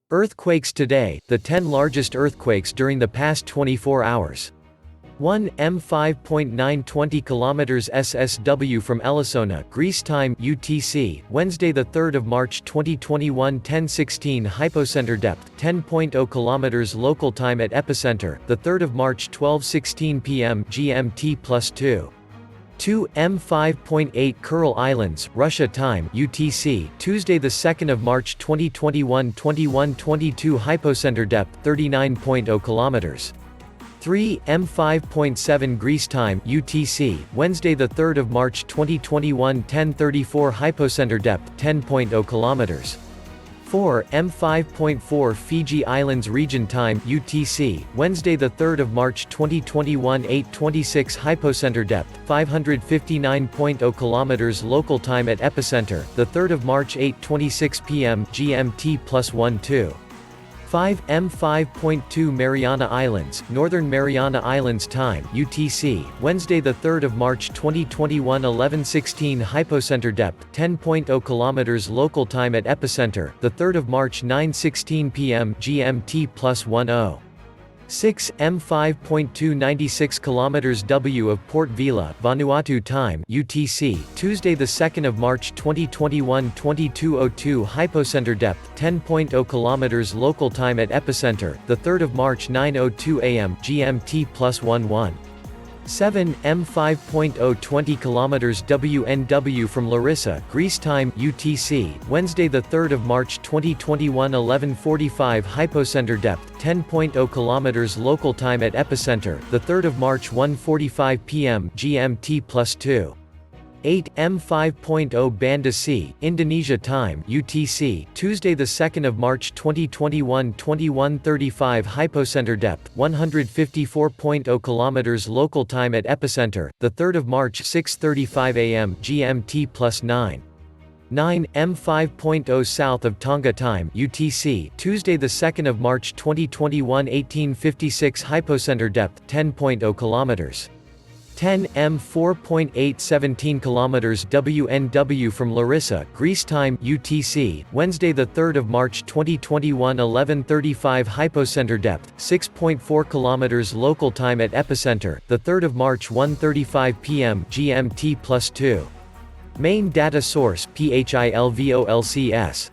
Earthquakes today, the 10 largest earthquakes during the past 24 hours. 1 M5.9 20 km SSW from Ellisona, Greece time UTC, Wednesday 3 March 2021 10:16 hypocenter depth 10.0 km local time at epicenter, 3 March 12:16 p.m. GMT +2. 2 M5.8 Kuril Islands, Russia time UTC, Tuesday 2 March 2021 21:22 hypocenter depth 39.0 km. 3 M5.7 Greece time UTC, Wednesday 3 March 2021 10:34 hypocenter depth 10.0 km. 4 M5.4 Fiji Islands region time UTC, Wednesday 3 March 2021 8:26 hypocenter depth 559.0 km local time at epicenter, 3 March 8:26 p.m. GMT +12. 5 M5.2 Mariana Islands, Northern Mariana Islands time UTC, Wednesday 3 March 2021 11:16 hypocenter depth 10.0 km local time at epicenter, 3 March 9:16 p.m. GMT +10. 6 M5.2 96 km W of Port Vila, Vanuatu time UTC, Tuesday 2 March 2021 22:02 hypocenter depth 10.0 km local time at epicenter, 3 March 9:02 am GMT +11. 7 M5.0 20 km WNW from Larissa, Greece time UTC, Wednesday 3 March 2021 11:45 hypocenter depth 10.0 km local time at epicenter, 3 March 1:45 p.m. GMT +2. 8 M5.0 Banda C, Indonesia time UTC, Tuesday 2 March 2021 21:35 hypocenter depth 154.0 km local time at epicenter, 3 March 6:35 am GMT +9. 9 M5.0 south of Tonga time UTC, Tuesday 2 March 2021 18:56 hypocenter depth 10.0 km. 10 M4.8 17 km WNW from Larissa, Greece time UTC, Wednesday 3 March 2021 11:35 hypocenter depth 6.4 km local time at epicenter, 3 March 1:35 p.m. GMT +2. Main data source PHILVOLCS